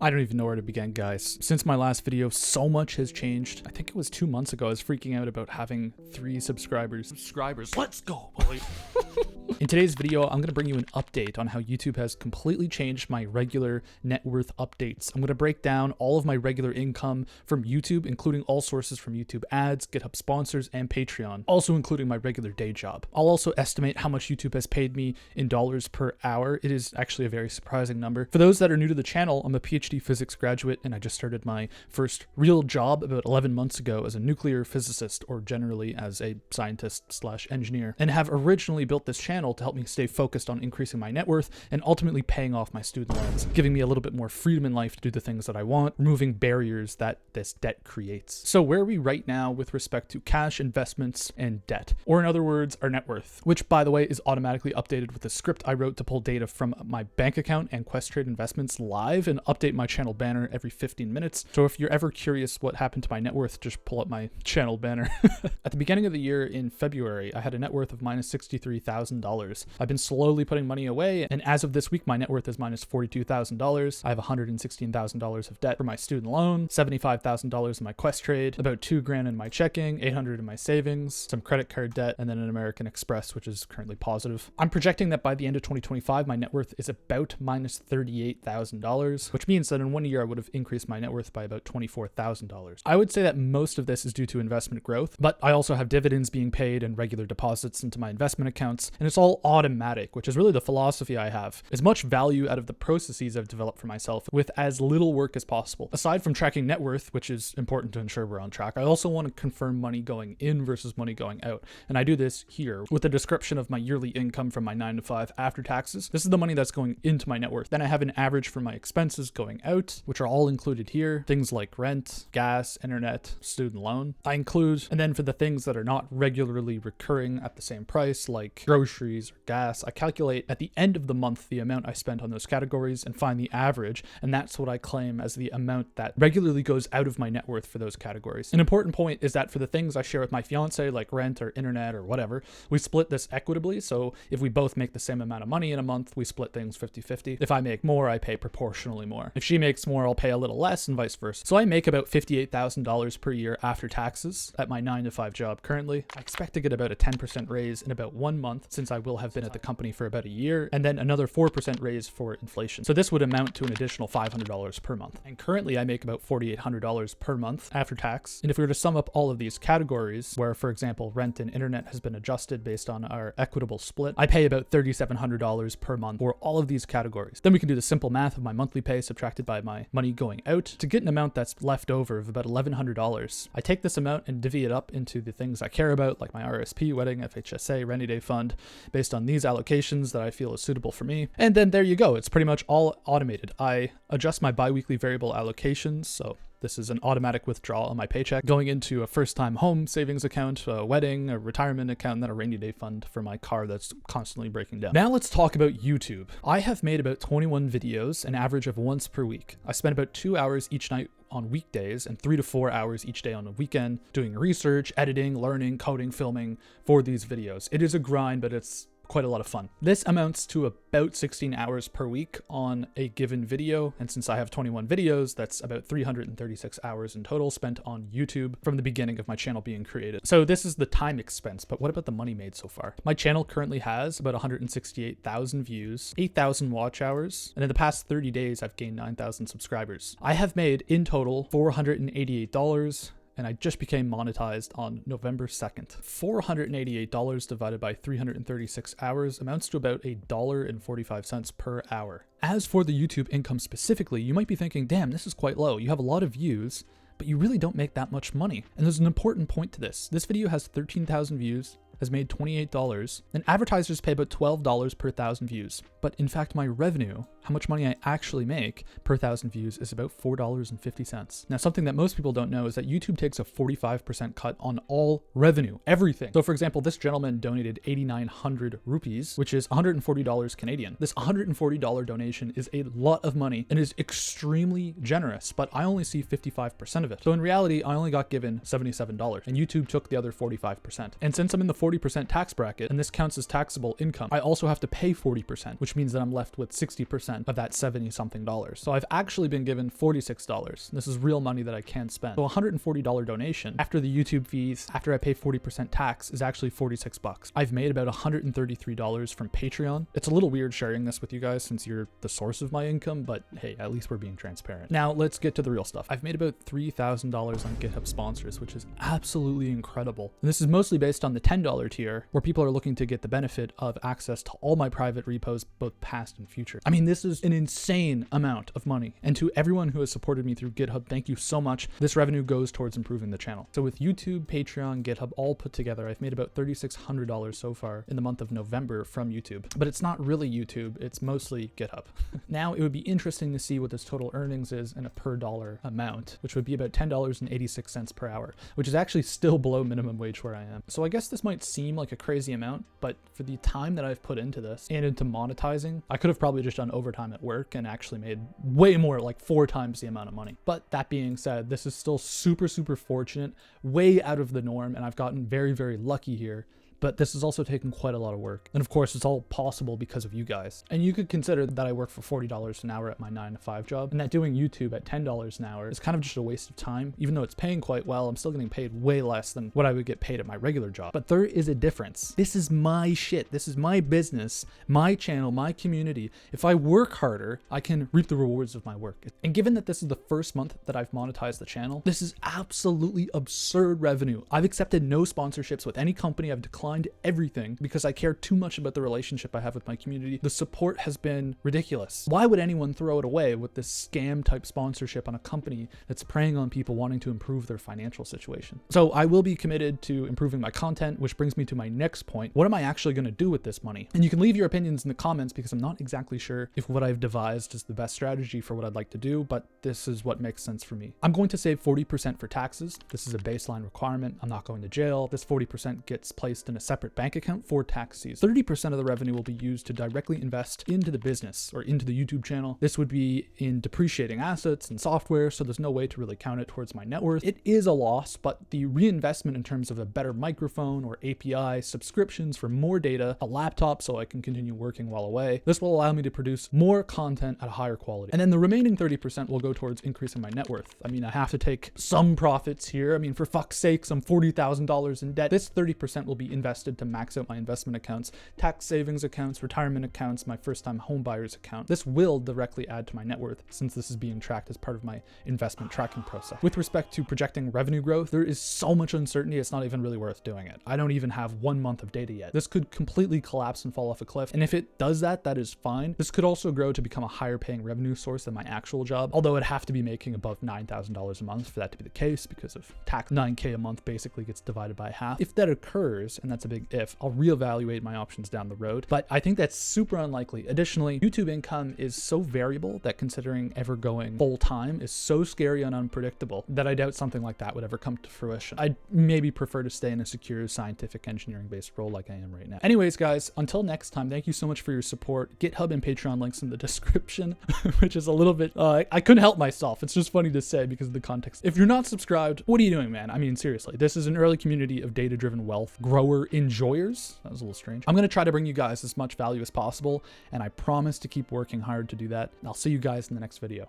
I don't even know where to begin, guys. Since my last video, so much has changed. I think it was 2 months ago, I was freaking out about having 3 subscribers. Let's go, boy. In today's video, I'm going to bring you an update on how YouTube has completely changed my regular net worth updates. I'm going to break down all of my regular income from YouTube, including all sources from YouTube ads, GitHub sponsors, and Patreon, also including my regular day job. I'll also estimate how much YouTube has paid me in dollars per hour. It is actually a very surprising number. For those that are new to the channel, I'm a PhD physics graduate, and I just started my first real job about 11 months ago as a nuclear physicist, or generally as a scientist/engineer, and have originally built this channel to help me stay focused on increasing my net worth and ultimately paying off my student loans, giving me a little bit more freedom in life to do the things that I want, removing barriers that this debt creates. So where are we right now with respect to cash, investments, and debt? Or in other words, our net worth, which by the way is automatically updated with a script I wrote to pull data from my bank account and Questrade Investments live and update my channel banner every 15 minutes. So if you're ever curious what happened to my net worth, just pull up my channel banner. At the beginning of the year in February, I had a net worth of minus $63,000. I've been slowly putting money away, and as of this week, my net worth is minus $42,000. I have $116,000 of debt for my student loan, $75,000 in my Questrade, about $2,000 in my checking, $800 in my savings, some credit card debt, and then an American Express, which is currently positive. I'm projecting that by the end of 2025, my net worth is about minus $38,000, which means that in 1 year, I would have increased my net worth by about $24,000. I would say that most of this is due to investment growth, but I also have dividends being paid and regular deposits into my investment accounts, and it's all automatic, which is really the philosophy I have. As much value out of the processes I've developed for myself with as little work as possible. Aside from tracking net worth, which is important to ensure we're on track, I also want to confirm money going in versus money going out. And I do this here with a description of my yearly income from my 9 to 5 after taxes. This is the money that's going into my net worth. Then I have an average for my expenses going out, which are all included here. Things like rent, gas, internet, student loan. I include, and then for the things that are not regularly recurring at the same price, like groceries or gas, I calculate at the end of the month the amount I spent on those categories and find the average, and that's what I claim as the amount that regularly goes out of my net worth for those categories. An important point is that for the things I share with my fiance, like rent or internet or whatever, we split this equitably. So if we both make the same amount of money in a month, we split things 50-50. If I make more, I pay proportionally more. If she makes more, I'll pay a little less, and vice versa. So I make about $58,000 per year after taxes at my 9 to 5 job currently. I expect to get about a 10% raise in about 1 month, since I will have been at the company for about a year, and then another 4% raise for inflation. So this would amount to an additional $500 per month. And currently I make about $4,800 per month after tax. And if we were to sum up all of these categories, where for example, rent and internet has been adjusted based on our equitable split, I pay about $3,700 per month for all of these categories. Then we can do the simple math of my monthly pay subtracted by my money going out to get an amount that's left over of about $1,100. I take this amount and divvy it up into the things I care about, like my RSP, wedding, FHSA, rainy day fund, based on these allocations that I feel is suitable for me. And then there you go. It's pretty much all automated. I adjust my biweekly variable allocations. So this is an automatic withdrawal on my paycheck going into a first-time home savings account, a wedding, a retirement account, and then a rainy day fund for my car that's constantly breaking down. Now let's talk about YouTube. I have made about 21 videos, an average of once per week. I spend about 2 hours each night on weekdays and 3 to 4 hours each day on a weekend doing research, editing, learning, coding, filming for these videos. It is a grind, but it's quite a lot of fun. This amounts to about 16 hours per week on a given video, and since I have 21 videos, that's about 336 hours in total spent on YouTube from the beginning of my channel being created. So this is the time expense, but what about the money made so far? My channel currently has about 168,000 views, 8,000 watch hours, and in the past 30 days, I've gained 9,000 subscribers. I have made in total $488, and I just became monetized on November 2nd. $488 divided by 336 hours amounts to about $1.45 per hour. As for the YouTube income specifically, you might be thinking, damn, this is quite low. You have a lot of views, but you really don't make that much money. And there's an important point to this. This video has 13,000 views, has made $28, and advertisers pay about $12 per 1,000 views. But in fact, my revenue, how much money I actually make per 1,000 views, is about $4.50. Now, something that most people don't know is that YouTube takes a 45% cut on all revenue, everything. So for example, this gentleman donated 8,900 rupees, which is $140 Canadian. This $140 donation is a lot of money and is extremely generous, but I only see 55% of it. So in reality, I only got given $77, and YouTube took the other 45%. And since I'm in the 40% tax bracket, and this counts as taxable income, I also have to pay 40%, which means that I'm left with 60% of that 70 something dollars. So I've actually been given $46. This is real money that I can spend. So $140 donation after the YouTube fees, after I pay 40% tax, is actually 46 bucks. I've made about $133 from Patreon. It's a little weird sharing this with you guys since you're the source of my income, but hey, at least we're being transparent. Now let's get to the real stuff. I've made about $3,000 on GitHub sponsors, which is absolutely incredible. And this is mostly based on the $10 tier, where people are looking to get the benefit of access to all my private repos, both past and future. I mean, this is an insane amount of money. And to everyone who has supported me through GitHub, thank you so much. This revenue goes towards improving the channel. So with YouTube, Patreon, GitHub all put together, I've made about $3,600 so far in the month of November from YouTube. But it's not really YouTube, it's mostly GitHub. Now it would be interesting to see what this total earnings is in a per dollar amount, which would be about $10.86 per hour, which is actually still below minimum wage where I am. So I guess this might seem like a crazy amount, but for the time that I've put into this and into monetizing, I could have probably just done overtime at work and actually made way more, like 4 times the amount of money. But that being said, this is still super, super fortunate, way out of the norm, and I've gotten very, very lucky here. But this has also taken quite a lot of work. And of course, it's all possible because of you guys. And you could consider that I work for $40 an hour at my 9-to-5 job, and that doing YouTube at $10 an hour is kind of just a waste of time. Even though it's paying quite well, I'm still getting paid way less than what I would get paid at my regular job. But there is a difference. This is my shit. This is my business, my channel, my community. If I work harder, I can reap the rewards of my work. And given that this is the first month that I've monetized the channel, this is absolutely absurd revenue. I've accepted no sponsorships with any company. I've declined everything because I care too much about the relationship I have with my community. The support has been ridiculous. Why would anyone throw it away with this scam type sponsorship on a company that's preying on people wanting to improve their financial situation? So I will be committed to improving my content, which brings me to my next point. What am I actually going to do with this money? And you can leave your opinions in the comments because I'm not exactly sure if what I've devised is the best strategy for what I'd like to do, but this is what makes sense for me. I'm going to save 40% for taxes. This is a baseline requirement. I'm not going to jail. This 40% gets placed in a separate bank account for taxes. 30% of the revenue will be used to directly invest into the business or into the YouTube channel. This would be in depreciating assets and software, so there's no way to really count it towards my net worth. It is a loss, but the reinvestment in terms of a better microphone or API, subscriptions for more data, a laptop so I can continue working while away, this will allow me to produce more content at a higher quality. And then the remaining 30% will go towards increasing my net worth. I mean, I have to take some profits here. I mean, for fuck's sakes, I'm $40,000 in debt. This 30% will be invested to max out my investment accounts, tax savings accounts, retirement accounts, my first time home buyer's account. This will directly add to my net worth since this is being tracked as part of my investment tracking process. With respect to projecting revenue growth, there is so much uncertainty, it's not even really worth doing it. I don't even have 1 month of data yet. This could completely collapse and fall off a cliff. And if it does that, that is fine. This could also grow to become a higher paying revenue source than my actual job, although I'd have to be making above $9,000 a month for that to be the case because of tax. 9K a month basically gets divided by half. If that occurs, and that's a big if, I'll reevaluate my options down the road, but I think that's super unlikely. Additionally, YouTube income is so variable that considering ever going full time is so scary and unpredictable that I doubt something like that would ever come to fruition. I'd maybe prefer to stay in a secure scientific engineering based role like I am right now. Anyways, guys, until next time, thank you so much for your support. GitHub and Patreon links in the description, which is a little bit, I couldn't help myself. It's just funny to say because of the context. If you're not subscribed, what are you doing, man? I mean, seriously, this is an early community of data-driven wealth grower enjoyers. That was a little strange. I'm going to try to bring you guys as much value as possible, and I promise to keep working hard to do that. I'll see you guys in the next video.